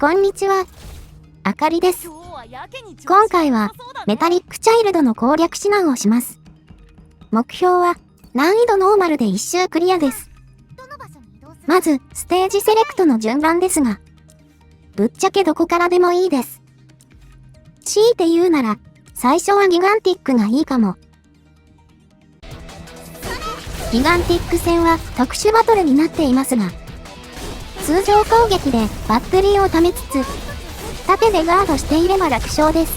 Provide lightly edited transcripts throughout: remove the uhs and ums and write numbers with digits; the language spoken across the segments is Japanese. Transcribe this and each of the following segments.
こんにちは。あかりです。今回はメタリックチャイルドの攻略指南をします。目標は難易度ノーマルで1周クリアです。まずステージセレクトの順番ですが、ぶっちゃけどこからでもいいです。強いて言うなら最初はギガンティックがいいかも。ギガンティック戦は特殊バトルになっていますが、通常攻撃でバッテリーを貯めつつ、盾でガードしていれば楽勝です。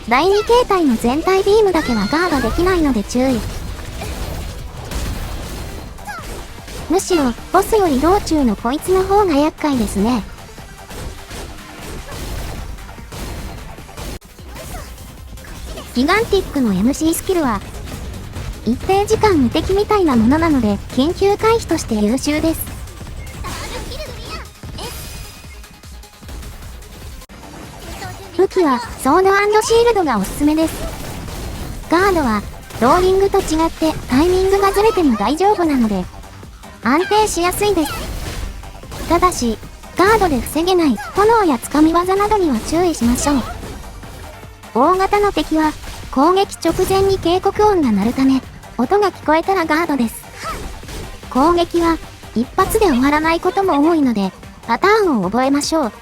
第2形態の全体ビームだけはガードできないので注意。むしろボスより道中のこいつの方が厄介ですね。ギガンティックの MC スキルは一定時間無敵みたいなものなので緊急回避として優秀です。武器はソード&シールドがおすすめです。ガードはローリングと違ってタイミングがずれても大丈夫なので安定しやすいです。ただしガードで防げない炎やつかみ技などには注意しましょう。大型の敵は攻撃直前に警告音が鳴るため音が聞こえたらガードです。攻撃は一発で終わらないことも多いのでパターンを覚えましょう。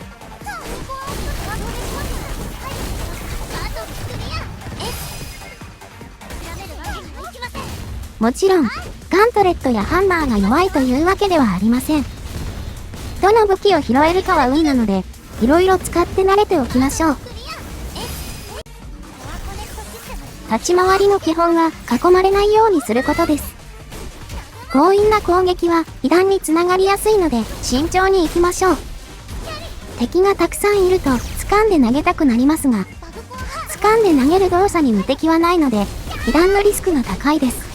もちろんガントレットやハンマーが弱いというわけではありません。どの武器を拾えるかは運なのでいろいろ使って慣れておきましょう。立ち回りの基本は囲まれないようにすることです。強引な攻撃は被弾につながりやすいので慎重に行きましょう。敵がたくさんいると掴んで投げたくなりますが、掴んで投げる動作に無敵はないので被弾のリスクが高いです。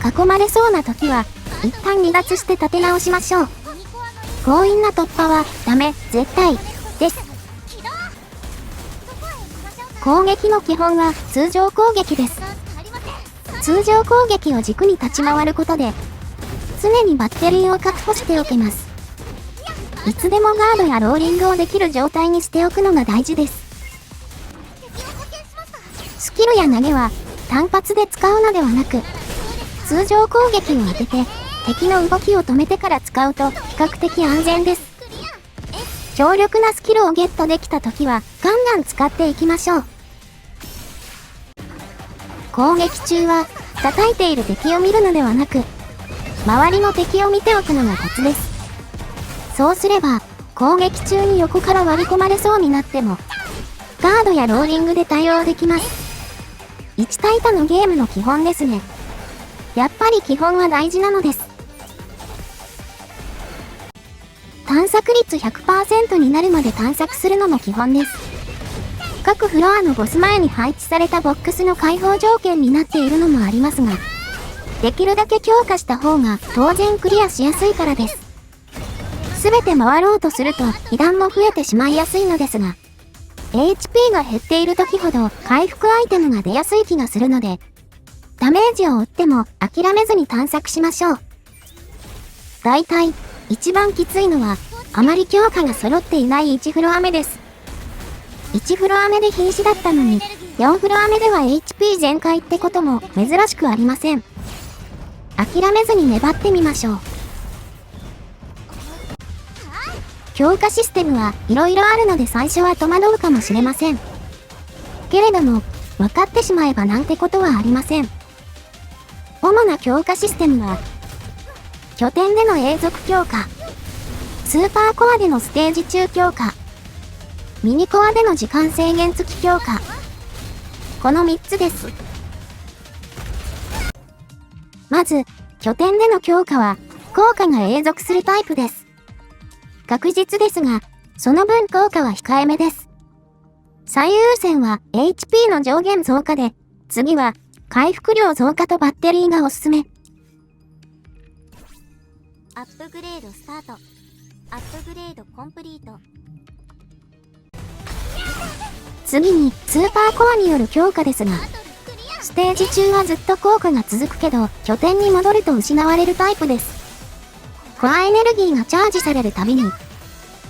囲まれそうな時は一旦離脱して立て直しましょう。強引な突破はダメ、絶対です。攻撃の基本は通常攻撃です。通常攻撃を軸に立ち回ることで常にバッテリーを確保しておけます。いつでもガードやローリングをできる状態にしておくのが大事です。スキルや投げは単発で使うのではなく、通常攻撃を当てて敵の動きを止めてから使うと比較的安全です。強力なスキルをゲットできた時はガンガン使っていきましょう。攻撃中は叩いている敵を見るのではなく、周りの敵を見ておくのがコツです。そうすれば攻撃中に横から割り込まれそうになってもガードやローリングで対応できます。1対多のゲームの基本ですね。やっぱり基本は大事なのです。探索率 100% になるまで探索するのも基本です。各フロアのボス前に配置されたボックスの開放条件になっているのもありますが、できるだけ強化した方が当然クリアしやすいからです。すべて回ろうとすると被弾も増えてしまいやすいのですが、HP が減っている時ほど回復アイテムが出やすい気がするので、ダメージを負っても諦めずに探索しましょう。だいたい一番きついのはあまり強化が揃っていない1フロア目です。1フロア目で瀕死だったのに4フロア目では HP 全開ってことも珍しくありません。諦めずに粘ってみましょう。強化システムはいろいろあるので最初は戸惑うかもしれません。けれども分かってしまえばなんてことはありません。主な強化システムは拠点での永続強化、スーパーコアでのステージ中強化、ミニコアでの時間制限付き強化、この3つです。まず拠点での強化は効果が永続するタイプです。確実ですがその分効果は控えめです。最優先は HP の上限増加で、次は回復量増加とバッテリーがおすすめ。アップグレードスタート。アップグレードコンプリート。次にスーパーコアによる強化ですが、ステージ中はずっと効果が続くけど拠点に戻ると失われるタイプです。コアエネルギーがチャージされるたびに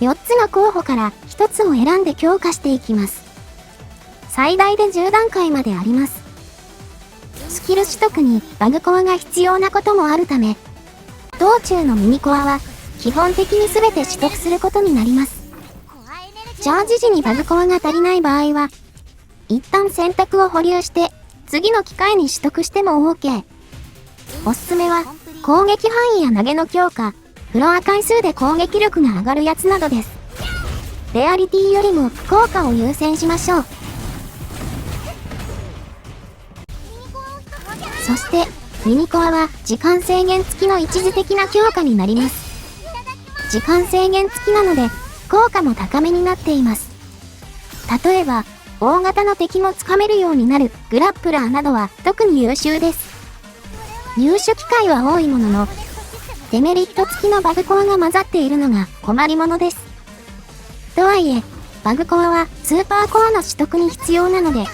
4つの候補から1つを選んで強化していきます。最大で10段階まであります。スキル取得にバグコアが必要なこともあるため、道中のミニコアは基本的に全て取得することになります。チャージ時にバグコアが足りない場合は、一旦選択を保留して次の機会に取得しても OK。おすすめは攻撃範囲や投げの強化、フロア回数で攻撃力が上がるやつなどです。レアリティよりも効果を優先しましょう。そしてミニコアは時間制限付きの一時的な強化になります。時間制限付きなので効果も高めになっています。例えば大型の敵もつかめるようになるグラップラーなどは特に優秀です。入手機会は多いものの、デメリット付きのバグコアが混ざっているのが困りものです。とはいえ、バグコアはスーパーコアの取得に必要なので、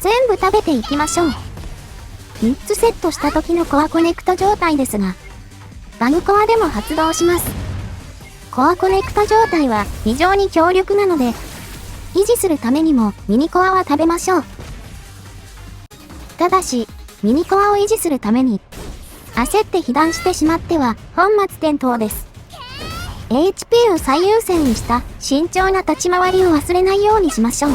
全部食べていきましょう。3つセットした時のコアコネクト状態ですが、バグコアでも発動します。コアコネクト状態は非常に強力なので、維持するためにもミニコアは食べましょう。ただし、ミニコアを維持するために、焦って被弾してしまっては本末転倒です。HP を最優先にした慎重な立ち回りを忘れないようにしましょう。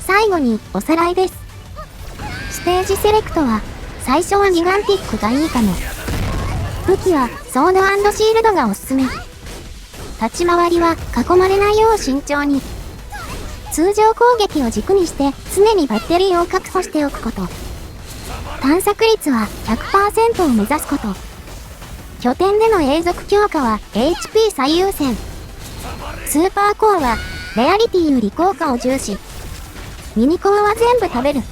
最後におさらいです。ステージセレクトは最初はギガンティックがいいかも。武器はソード&シールドがおすすめ。立ち回りは囲まれないよう慎重に。通常攻撃を軸にして常にバッテリーを確保しておくこと。探索率は 100% を目指すこと。拠点での永続強化は HP 最優先。スーパーコアはレアリティより効果を重視。ミニコアは全部食べる。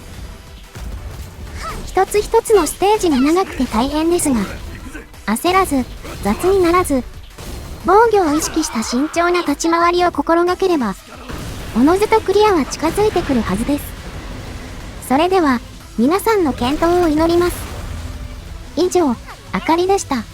一つ一つのステージが長くて大変ですが、焦らず、雑にならず、防御を意識した慎重な立ち回りを心がければ、おのずとクリアは近づいてくるはずです。それでは、皆さんの健闘を祈ります。以上、あかりでした。